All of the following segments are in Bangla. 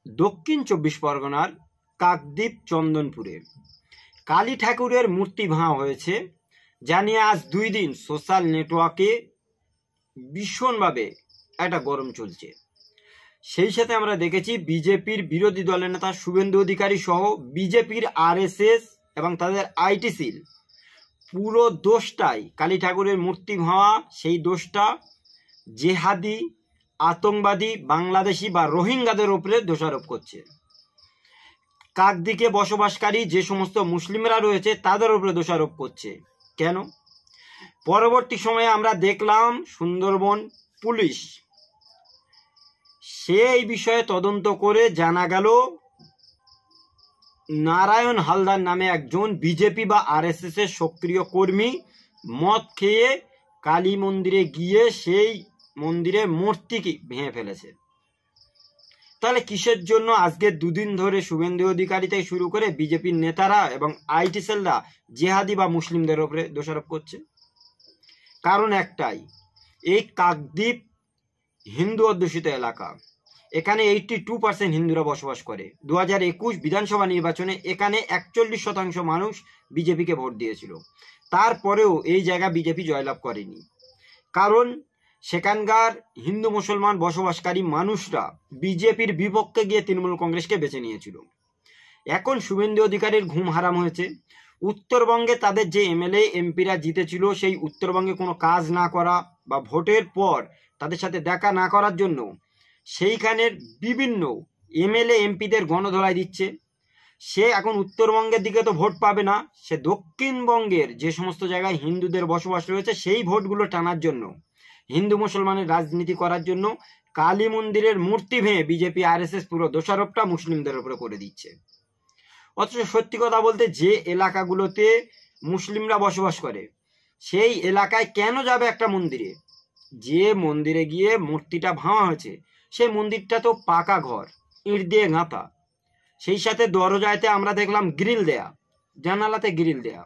দক্ষিণ 24 পরগনার কাকদ্বীপ চন্দনপুরে কালী ঠাকুরের মূর্তি ভাঙা হয়েছে, যা নিয়ে আজ 2 দিন সোশ্যাল নেটওয়ার্কে ভীষণভাবে একটা গরম চলছে। সেই সাথে আমরা দেখেছি বিজেপির বিরোধী দলের নেতা শুভেন্দু অধিকারী সহ বিজেপির আরএসএস এবং তাদের আইটি সেল পুরো দোষটাই কালী ঠাকুরের মূর্তি ভাঙা, সেই দোষটা জেহাদি, আতঙ্কবাদী, বাংলাদেশি বা রোহিঙ্গাদের উপরে দোষারোপ করছে। কাকদ্বীপে বসবাসকারী যে সমস্ত মুসলিমরা রয়েছে তাদের উপরে দোষারোপ করছে। কেন? পরবর্তী সময়ে আমরা দেখলাম সুন্দরবন পুলিশ সেই বিষয়ে তদন্ত করে জানা গেল নারায়ণ হালদার নামে একজন বিজেপি বা আরএসএস এর সক্রিয় কর্মী মদ খেয়ে কালী মন্দিরে গিয়ে সেই মন্দিরে মূর্তি ভেঙে ফেলেছে। তাহলে কিসের জন্য আজকে 2 দিন ধরে শুভেন্দু অধিকারী থেকে শুরু করে বিজেপির নেতারা এবং আইটি সেলরা জেহাদি বা মুসলিমদের উপরে দোষারোপ করছে? কারণ একটাই, এই কাকদ্বীপ হিন্দু অধ্যুষিত এলাকা, এখানে 82% হিন্দুরা বসবাস করে। 2021 বিধানসভা নির্বাচনে এখানে 41% মানুষ বিজেপিকে ভোট দিয়েছিল। তারপরেও এই জায়গা বিজেপি জয়লাভ করেনি, কারণ সেখানকার হিন্দু মুসলমান বসবাসকারী মানুষরা বিজেপির বিপক্ষে গিয়ে তৃণমূল কংগ্রেসকে বেছে নিয়েছিল। এখন শুভেন্দু অধিকারীর ঘুম হারাম হয়েছে। উত্তরবঙ্গে তাদের যে এমএলএ এমপিরা জিতেছিল, সেই উত্তরবঙ্গে কোনো কাজ না করা বা ভোটের পর তাদের সাথে দেখা না করার জন্য সেইখানের বিভিন্ন এমএলএ এমপিদের গণধোলাই দিচ্ছে। সে এখন উত্তরবঙ্গের দিকে তো ভোট পাবে না, সে দক্ষিণবঙ্গের যে সমস্ত জায়গায় হিন্দুদের বসবাস রয়েছে সেই ভোটগুলো টানার জন্য, হিন্দু মুসলমানের রাজনীতি করার জন্য কালী মন্দিরের মূর্তি ভেঙে বিজেপি আরএসএস পুরো দোষারোপটা মুসলিমদের উপরে করে দিচ্ছে। অথচ সত্যি কথা বলতে, যে এলাকাগুলোতে মুসলিমরা বসবাস করে সেই এলাকায় কেন যাবে একটা মন্দিরে? যে মন্দিরে গিয়ে মূর্তিটা ভাঙা হয়েছে সেই মন্দিরটা তো পাকা ঘর, ইট দিয়ে গাঁথা, সেই সাথে দরজাতে আমরা দেখলাম গ্রিল দেয়া, জানালাতে গ্রিল দেয়া।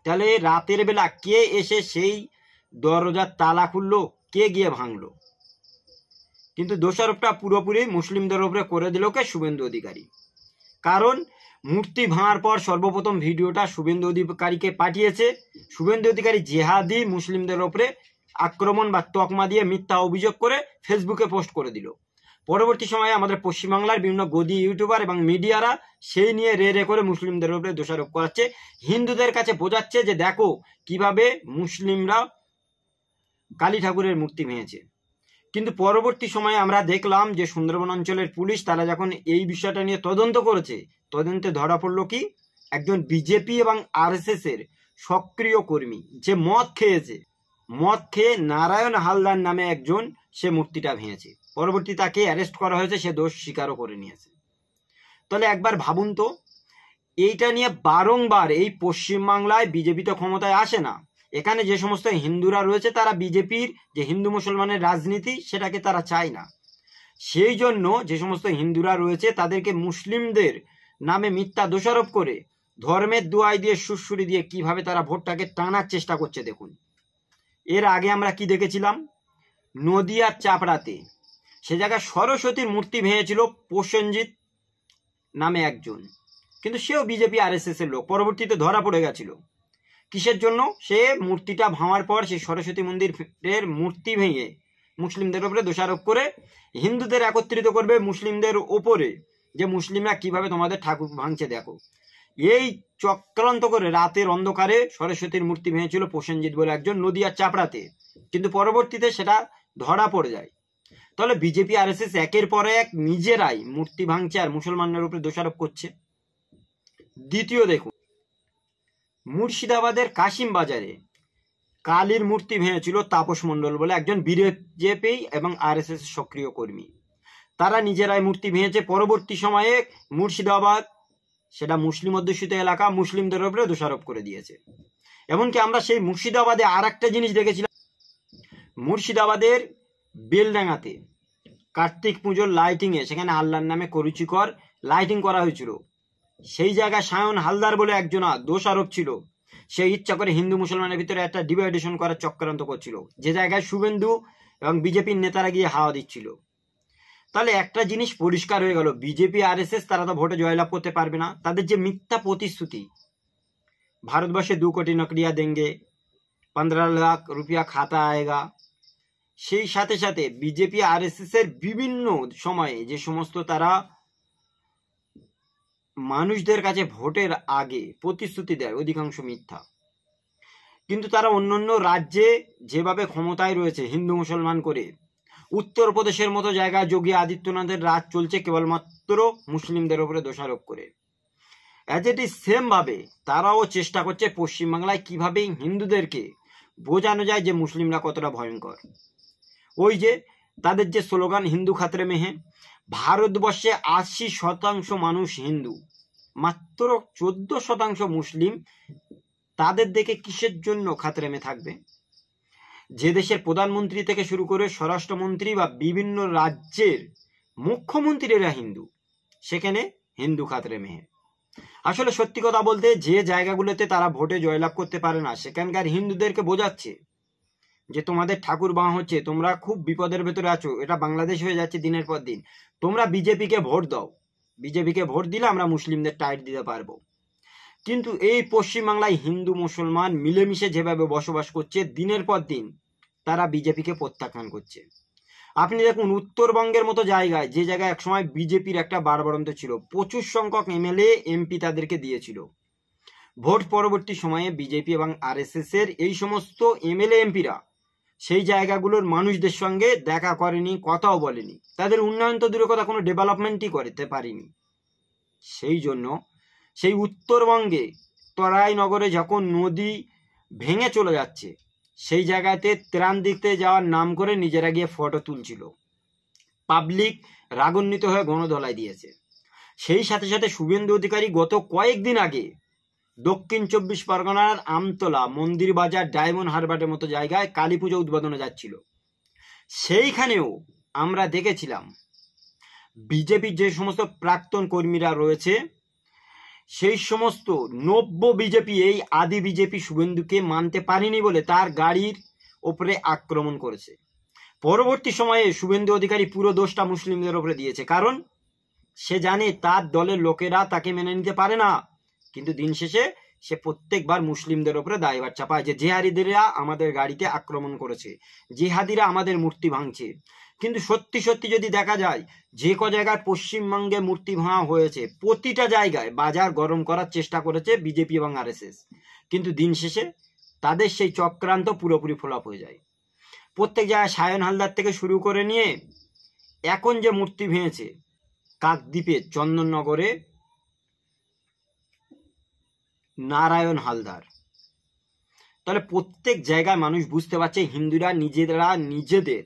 তাহলে রাতের বেলা কে এসে সেই দরজার তালা খুললো, কে গিয়ে ভাঙলো? কিন্তু দোষারোপটা পুরোপুরি মুসলিমদের উপরে করে দিল কে? শুভেন্দু অধিকারী। কারণ মূর্তি ভাঙার পর সর্বপ্রথম ভিডিওটা শুভেন্দু অধিকারীকে পাঠিয়েছে। শুভেন্দু অধিকারী জেহাদি মুসলিমদের উপরে আক্রমণ বা তকমা দিয়ে মিথ্যা অভিযোগ করে ফেসবুকে পোস্ট করে দিল। পরবর্তী সময়ে আমাদের পশ্চিমবাংলার বিভিন্ন গদি ইউটিউবার এবং মিডিয়ারা সেই নিয়ে রে করে মুসলিমদের উপরে দোষারোপ করাচ্ছে, হিন্দুদের কাছে বোঝাচ্ছে যে দেখো কিভাবে মুসলিমরা কালী ঠাকুরের মূর্তি ভেঙেছে। কিন্তু পরবর্তী সময়ে আমরা দেখলাম যে সুন্দরবন অঞ্চলের পুলিশ তারা যখন এই বিষয়টা নিয়ে তদন্ত করেছে, তদন্তে ধরা পড়লো কি একজন বিজেপি এবং আরএসএস এর সক্রিয় কর্মী যে মদ খেয়ে নারায়ণ হালদার নামে একজন সে মূর্তিটা ভেঙেছে। পরবর্তী তাকে অ্যারেস্ট করা হয়েছে, সে দোষ স্বীকারও করে নিয়েছে। তাহলে একবার ভাবুন তো, এইটা নিয়ে বারংবার এই পশ্চিমবাংলায় বিজেপি তো ক্ষমতায় আসে না, এখানে যে সমস্ত হিন্দুরা রয়েছে তারা বিজেপির যে হিন্দু মুসলমানের রাজনীতি সেটাকে তারা চায় না। সেই জন্য যে সমস্ত হিন্দুরা রয়েছে তাদেরকে মুসলিমদের নামে মিথ্যা দোষারোপ করে ধর্মের দোহাই দিয়ে সুড়সুড়ি দিয়ে কিভাবে তারা ভোটটাকে টানার চেষ্টা করছে দেখুন। এর আগে আমরা কি দেখেছিলাম? নদিয়ার চাপড়াতে সে জায়গায় সরস্বতীর মূর্তি ভেঙেছিল প্রসেনজিৎ নামে একজন, কিন্তু সেও বিজেপি আরএসএস এর লোক, পরবর্তীতে ধরা পড়ে গেছিল। কিসের জন্য? সে মূর্তিটা ভাঙার পর সেই সরস্বতী মন্দিরের মূর্তি ভেঙে মুসলিমদের উপরে দোষারোপ করে হিন্দুদের একত্রিত করবে মুসলিমদের ওপরে, যে মুসলিমরা কিভাবে তোমাদের ঠাকুর ভাঙছে দেখো। এই চক্রান্ত করে রাতের অন্ধকারে সরস্বতীর মূর্তি ভেঙেছিল প্রসেনজিৎ বলে একজন নদিয়ার চাপড়াতে, কিন্তু পরবর্তীতে সেটা ধরা পড়ে যায়। তাহলে বিজেপি আরএসএস একের পর এক নিজেরাই মূর্তি ভাঙছে আর মুসলমানদের উপরে দোষারোপ করছে। দ্বিতীয় দেখুন, মুর্শিদাবাদের কাশিম বাজারে কালীর মূর্তি ভেঙেছিল তাপস মণ্ডল বলে একজন বিজেপি এবং আরএসএস সক্রিয় কর্মী। তারা নিজেরাই মূর্তি ভেঙেছে। পরবর্তী সময়ে মুর্শিদাবাদ সেটা মুসলিম অধ্যুষিত এলাকা, মুসলিমদের উপরে দোষারোপ করে দিয়েছে। এমনকি আমরা সেই মুর্শিদাবাদে আর একটা জিনিস দেখেছিলাম, মুর্শিদাবাদের বেলডাঙ্গাতে কার্তিক পুজোর লাইটিংয়ে সেখানে আল্লাহর নামে কুরুচিকর লাইটিং করা হয়েছিল। সেই জায়গায় সায়ন হালদার বলে একজন দোষারোপ ছিল, সে ইচ্ছা করে হিন্দু মুসলমানের ভিতরে একটা ডিভাইডেশন করার চক্রান্ত করছিল, যে জায়গায় শুভেন্দু এবং বিজেপির নেতারা গিয়ে হাওয়া দিচ্ছিল। তাহলে একটা জিনিস পরিষ্কার হয়ে গেল, বিজেপি আরএসএস তারা তো ভোটে জয়লাভ করতে পারবে না। তাদের যে মিথ্যা প্রতিশ্রুতি, ভারতবর্ষে 2 কোটি নকরিয়া দেंगे, 15 লাখ রুপিয়া খাতা আয়েগা, সেই সাথে সাথে বিজেপি আরএসএস এর বিভিন্ন সময়ে যে সমস্ত তারা মানুষদের কাছে ভোটের আগে প্রতিশ্রুতি দেয় অধিকাংশ মিথ্যা। কিন্তু তারা অন্যান্য রাজ্যে যেভাবে ক্ষমতায় রয়েছে হিন্দু মুসলমান করে, উত্তরপ্রদেশের মতো জায়গায় যোগী আদিত্যনাথের রাজ চলছে কেবলমাত্র মুসলিমদের উপরে দোষারোপ করে। অ্যাজ ইট ইজ সেম ভাবে তারাও চেষ্টা করছে পশ্চিমবাংলায় কিভাবে হিন্দুদেরকে বোঝানো যায় যে মুসলিমরা কতটা ভয়ঙ্কর। ওই যে তাদের যে স্লোগান হিন্দু খাতরে মে হ্যাঁ, ভারতবর্ষে 80% মানুষ হিন্দু, মাত্র 14% মুসলিম, তাদের দেখে কিসের জন্য খাতরে মে থাকবে? যে দেশের প্রধানমন্ত্রী থেকে শুরু করে স্বরাষ্ট্রমন্ত্রী বা বিভিন্ন রাজ্যের মুখ্যমন্ত্রীরা হিন্দু, সেখানে হিন্দু খাতরে মে হ্যাঁ। আসলে সত্যি কথা বলতে যে জায়গাগুলোতে তারা ভোটে জয়লাভ করতে পারে না, সেখানকার হিন্দুদেরকে বোঝাচ্ছে যে তোমাদের ঠাকুর বাঁ হচ্ছে, তোমরা খুব বিপদের ভেতরে আছো, এটা বাংলাদেশ হয়ে যাচ্ছে দিনের পর দিন, তোমরা বিজেপিকে ভোট দাও, বিজেপিকে ভোট দিলে আমরা মুসলিমদের টাইট দিতে পারবো। কিন্তু এই পশ্চিমবাংলায় হিন্দু মুসলমান মিলেমিশে যেভাবে বসবাস করছে, দিনের পর দিন তারা বিজেপিকে প্রত্যাখ্যান করছে। আপনি দেখুন উত্তরবঙ্গের মতো জায়গায়, যে জায়গায় একসময় বিজেপির একটা বাড়বাড়ন্ত ছিল, প্রচুর সংখ্যক এমএলএ এমপি তাদেরকে দিয়েছিল, ভোট পরবর্তী সময়ে বিজেপি এবং আরএসএস এর এই সমস্ত এমএলএ এমপিরা সেই জায়গাগুলোর মানুষদের সঙ্গে দেখা করেনি, কথাও বলেনি, তাদের উন্নয়ন তো দূরের কথা কোনো ডেভেলপমেন্টই করতে পারেনি। সেই জন্য সেই উত্তরবঙ্গে তরাইনগরে যখন নদী ভেঙে চলে যাচ্ছে, সেই জায়গাতে ত্রাণ দিতে যাওয়ার নাম করে নিজেরা গিয়ে ফটো তুলছিল, পাবলিক রাগান্বিত হয়ে গণধোলাই দিয়েছে। সেই সাথে সাথে শুভেন্দু অধিকারী গত কয়েকদিন আগে দক্ষিণ 24 পরগনার আমতলা, মন্দির বাজার, ডায়মন্ড হারবারের মতো জায়গায় কালী পুজো উদ্বোধনে যাচ্ছিল। সেইখানেও আমরা দেখেছিলাম বিজেপির যে সমস্ত প্রাক্তন কর্মীরা রয়েছে, সেই সমস্ত নব্য বিজেপি, এই আদি বিজেপি শুভেন্দুকে মানতে পারেনি বলে তার গাড়ির ওপরে আক্রমণ করেছে। পরবর্তী সময়ে শুভেন্দু অধিকারী পুরো দোষটা মুসলিমদের ওপরে দিয়েছে, কারণ সে জানে তার দলের লোকেরা তাকে মেনে নিতে পারে না। কিন্তু দিন শেষে সে প্রত্যেকবার মুসলিমদের ওপরে দায়ভার চাপায় যে জিহাদিরা আমাদের গাড়িতে আক্রমণ করেছে, জিহাদিরা আমাদের মূর্তি ভাঙছে। কিন্তু সত্যি সত্যি যদি দেখা যায়, যে ক জায়গায় পশ্চিমবঙ্গে মূর্তি ভাঙা হয়েছে, প্রতিটা জায়গায় বাজার গরম করার চেষ্টা করেছে বিজেপি এবং আরএসএস, কিন্তু দিন শেষে তাদের সেই চক্রান্ত পুরোপুরি ফ্লপ হয়ে যায়। প্রত্যেক জায়গায় সায়ন হালদার থেকে শুরু করে নিয়ে এখন যে মূর্তি ভেঙেছে কাকদ্বীপে, চন্দননগরে নারায়ণ হালদার, তাহলে প্রত্যেক জায়গায় মানুষ বুঝতে পারছে হিন্দুরা নিজেদের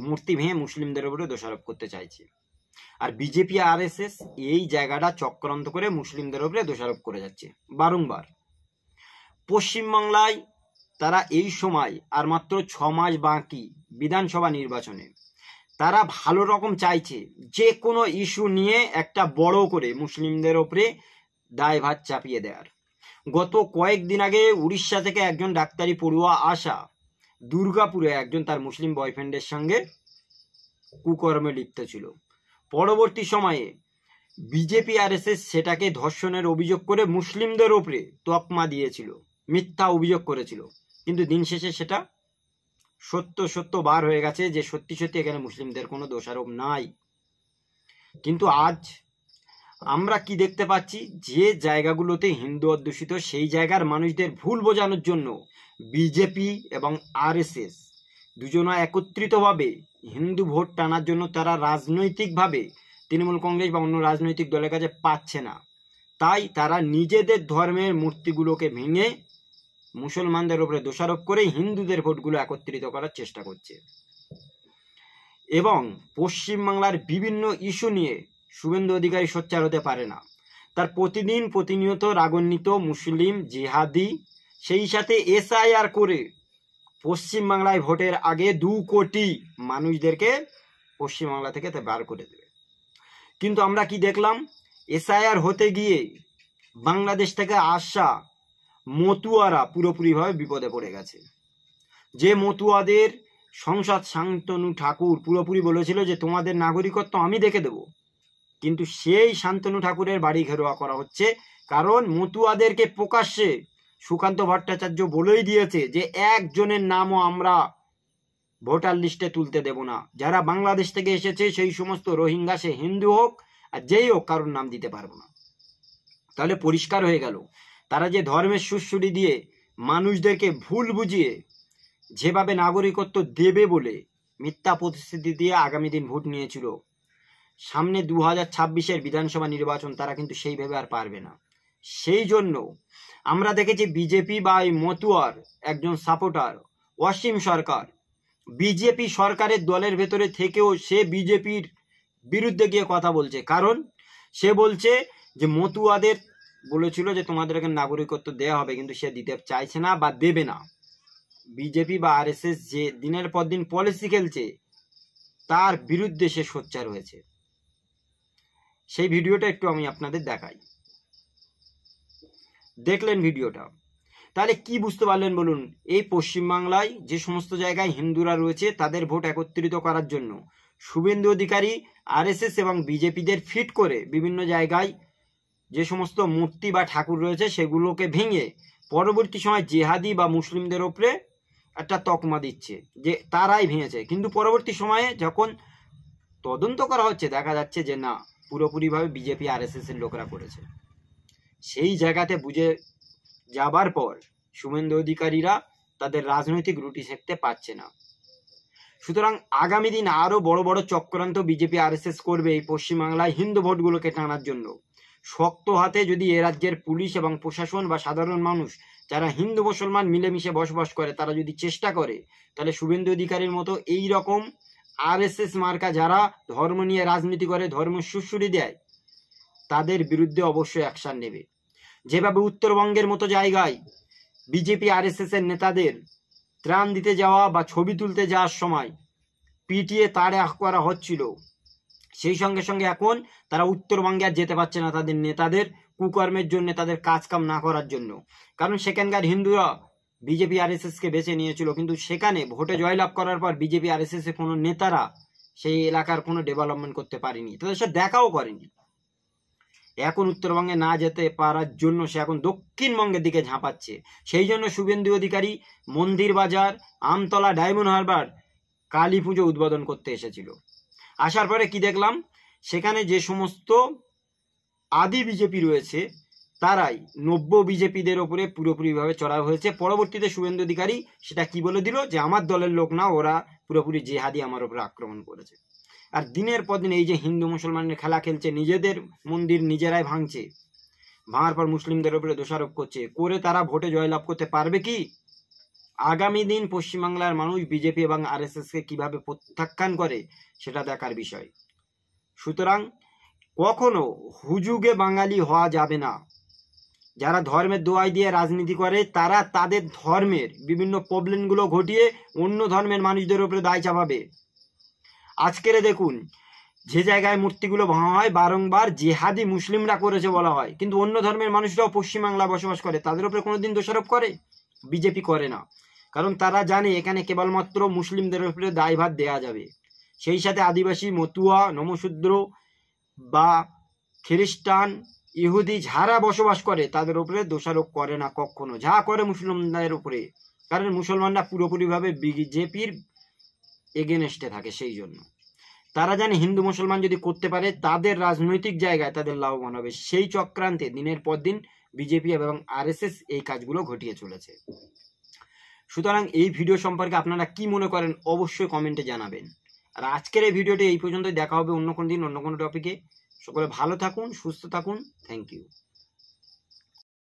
মূর্তি ভেঙে মুসলিমদের উপরে দোষারোপ করতে চাইছে, আর বিজেপি আরএসএস এই জায়গাটা চক্রান্ত করে মুসলিমদের উপরে দোষারোপ করে যাচ্ছে বারংবার। পশ্চিমবাংলায় তারা এই সময় আর মাত্র 6 মাস বাকি বিধানসভা নির্বাচনে, তারা ভালো রকম চাইছে যে কোনো ইস্যু নিয়ে একটা বড় করে মুসলিমদের উপরে দায়ভার চাপিয়ে দেওয়ার। গত কয়েকদিন আগে উড়িষ্যা থেকে একজন ডাক্তারি পড়ুয়া আসা দুর্গাপুরে একজন তার মুসলিম বয়ফ্রেন্ডের সঙ্গে কুকর্মে লিপ্ত ছিল। পরবর্তী সময়ে বিজেপি আরএসএস সেটাকে ধর্ষণের অভিযোগ করে মুসলিমদের ওপরে তকমা দিয়েছিল, মিথ্যা অভিযোগ করেছিল, কিন্তু দিন শেষে সেটা সত্য বার হয়ে গেছে যে সত্যি সত্যি এখানে মুসলিমদের কোনো দোষারোপ নাই। কিন্তু আজ আমরা কি দেখতে পাচ্ছি, যে জায়গাগুলোতে হিন্দু অধ্যুষিত সেই জায়গার মানুষদের ভুল বোঝানোর জন্য বিজেপি এবং আরএসএস দুজনা একত্রিতভাবে হিন্দু ভোট টানার জন্য তারা রাজনৈতিকভাবে তৃণমূল কংগ্রেস বা অন্য রাজনৈতিক দলের কাছে পাচ্ছে না, তাই তারা নিজেদের ধর্মের মূর্তিগুলোকে ভেঙে মুসলমানদের উপরে দোষারোপ করে হিন্দুদের ভোটগুলো একত্রিত করার চেষ্টা করছে। এবং পশ্চিমবাংলার বিভিন্ন ইস্যু নিয়ে শুভেন্দু অধিকারী সোচ্চার হতে পারে না, তার প্রতিনিয়ত রাগান্বিত মুসলিম জিহাদি, সেই সাথে এসআইআর করে পশ্চিমবাংলায় ভোটের আগে 2 কোটি মানুষদেরকে পশ্চিমবাংলা থেকে বার করে দেবে। কিন্তু আমরা কি দেখলাম, এসআইআর হতে গিয়ে বাংলাদেশ থেকে আসা মতুয়ারা পুরোপুরিভাবে বিপদে পড়ে গেছে। যে মতুয়াদের সংসদ শান্তনু ঠাকুর পুরোপুরি বলেছিল যে তোমাদের নাগরিকত্ব আমি দেখে দেব, কিন্তু সেই শান্তনু ঠাকুরের বাড়ি ঘেরোয়া করা হচ্ছে, কারণ মতুয়াদেরকে প্রকাশ্যে সুকান্ত ভট্টাচার্য বলেই দিয়েছে যে একজনের নামও আমরা ভোটার লিস্টে তুলতে দেব না। যারা বাংলাদেশ থেকে এসেছে সেই সমস্ত রোহিঙ্গা, সে হিন্দু হোক আর যেই হোক, কারোর নাম দিতে পারবো না। তাহলে পরিষ্কার হয়ে গেল তারা যে ধর্মের সুশ্রুতি দিয়ে মানুষদেরকে ভুল বুঝিয়ে যেভাবে নাগরিকত্ব দেবে বলে মিথ্যা প্রতিশ্রুতি দিয়ে আগামী দিন ভোট নিয়েছিল, সামনে 2026-এর বিধানসভা নির্বাচন তারা কিন্তু সেইভাবে আর পারবে না। সেই জন্য আমরা দেখেছি বিজেপি বা এই মতুয়ার একজন সাপোর্টার অসীম সরকার বিজেপি সরকারের দলের ভেতরে থেকেও সে বিজেপির বিরুদ্ধে গিয়ে কথা বলছে। কারণ সে বলছে যে মতুয়াদের বলেছিল যে তোমাদেরকে নাগরিকত্ব দেওয়া হবে, কিন্তু সে দিতে চাইছে না বা দেবে না। বিজেপি বা আরএসএস যে দিনের পর দিন পলিসি খেলছে তার বিরুদ্ধে সে সোচ্চার হয়েছে। সেই ভিডিওটা একটু আমি আপনাদের দেখাই, দেখলেন ভিডিওটা, তাহলে কি বুঝতে পারলেন বলুন? এই পশ্চিমবাংলায় যে সমস্ত জায়গায় হিন্দুরা রয়েছে তাদের ভোট একত্রিত করার জন্য শুভেন্দু অধিকারী আরএসএস এবং বিজেপিদের ফিট করে বিভিন্ন জায়গায় যে সমস্ত মূর্তি বা ঠাকুর রয়েছে সেগুলোকে ভেঙে পরবর্তী সময় জেহাদি বা মুসলিমদের ওপরে একটা তকমা দিচ্ছে যে তারাই ভেঙেছে। কিন্তু পরবর্তী সময়ে যখন তদন্ত করা হচ্ছে দেখা যাচ্ছে যে না, পুরোপুরিভাবে বিজেপি আরএসএস এর লোকরা করেছে। সেই জায়গাতে বুঝে যাবার পর শুভেন্দু অধিকারীরা তাদের রাজনৈতিক রুটি সেঁকতে পারছে না। সুতরাং আগামী দিন আরো বড় বড় চক্রান্ত বিজেপি আরএসএস করবে এই পশ্চিমবাংলায় হিন্দু ভোটগুলোকে টানার জন্য। শক্ত হাতে যদি এ রাজ্যের পুলিশ এবং প্রশাসন বা সাধারণ মানুষ যারা হিন্দু মুসলমান মিলেমিশে বসবাস করে তারা যদি চেষ্টা করে, তাহলে শুভেন্দু অধিকারীর মতো এই রকম আরএসএস মার্কা যারা ধর্ম নিয়ে রাজনীতি করে, ধর্ম সুশ্রুতি দেয়, তাদের বিরুদ্ধে অবশ্যই অ্যাকশন নেবে। যেভাবে উত্তরবঙ্গের মতো জায়গায় বিজেপি আরএসএস এর নেতাদের ত্রাণ দিতে যাওয়া বা ছবি তুলতে যাওয়ার সময় পিটিয়ে তাড়া করা হচ্ছিল, সেই সঙ্গে সঙ্গে এখন তারা উত্তরবঙ্গে আর যেতে পারছে না তাদের নেতাদের কুকর্মের জন্য, তাদের কাজ কাম না করার জন্য। কারণ সেখানকার হিন্দুরা বিজেপি আরএসএস কে বেছে নিয়েছিল, কিন্তু সেখানে ভোটে জয়লাভ করার পর বিজেপি আরএসএস এর কোনো নেতারা সেই এলাকার কোনো ডেভেলপমেন্ট করতে পারেনি, তাদের সে দেখাও করেনি। এখন উত্তরবঙ্গে না যেতে পারার জন্য সে এখন দক্ষিণবঙ্গের দিকে ঝাঁপাচ্ছে। সেই জন্য শুভেন্দু অধিকারী মন্দির বাজার, আমতলা, ডায়মন্ড হারবার কালী পুজো উদ্বোধন করতে এসেছিল। আসার পরে কি দেখলাম, সেখানে যে সমস্ত আদি বিজেপি রয়েছে তারাই নব্য বিজেপিদের ওপরে পুরোপুরিভাবে চড়াও হয়েছে। পরবর্তীতে শুভেন্দু অধিকারী সেটা কি বলে দিল যে আমার দলের লোক না, ওরা পুরোপুরি জেহাদি আমার ওপরে আক্রমণ করেছে। আর দিনের পর দিন এই যে হিন্দু মুসলমানের খেলা খেলছে, নিজেদের মন্দির নিজেরাই ভাঙছে, ভাঙার পর মুসলিমদের উপরে দোষারোপ করছে, করে তারা ভোটে জয়লাভ করতে পারবে কি? আগামী দিন পশ্চিমবাংলার মানুষ বিজেপি এবং আরএসএস কে কিভাবে প্রত্যাখ্যান করে সেটা দেখার বিষয়। সুতরাং কখনো হুজুগে বাঙালি হওয়া যাবে না। যারা ধর্মের দোহাই দিয়ে রাজনীতি করে তারা তাদের ধর্মের বিভিন্ন প্রবলেমগুলো ঘটিয়ে অন্য ধর্মের মানুষদের উপরে দায় চাপাবে। আজকের দেখুন যে জায়গায় মূর্তিগুলো ভাঙা হয় বারংবার জেহাদি মুসলিমরা করেছে বলা হয়, কিন্তু অন্য ধর্মের মানুষরাও পশ্চিমবাংলা বসবাস করে, তাদের উপরে কোনোদিন দোষারোপ করে? বিজেপি করে না, কারণ তারা জানে এখানে কেবলমাত্র মুসলিমদের উপরে দায়ভার দেয়া যাবে। সেই সাথে আদিবাসী, মতুয়া, নমশূদ্র বা খ্রিস্টান, ইহুদি যারা বসবাস করে তাদের উপরে দোষারোপ করে না কখনো, যা করে মুসলমানদের উপরে, কারণ মুসলমানরা পুরোপুরিভাবে বিজেপির এগেনস্টে থাকে। সেই জন্য তারা জানে হিন্দু মুসলমান যদি করতে পারে তাদের রাজনৈতিক জায়গায় তাদের লাভবান হবে। সেই চক্রান্তে দিনের পর দিন বিজেপি এবং আরএসএস এই কাজগুলো ঘটিয়ে চলেছে। সুতরাং এই ভিডিও সম্পর্কে আপনারা কি মনে করেন অবশ্যই কমেন্টে জানাবেন। আর আজকের এই ভিডিওটি এই পর্যন্তই, দেখা হবে অন্য কোনো দিন অন্য কোনো টপিকে। সকলে ভালো থাকুন, সুস্থ থাকুন। Thank you.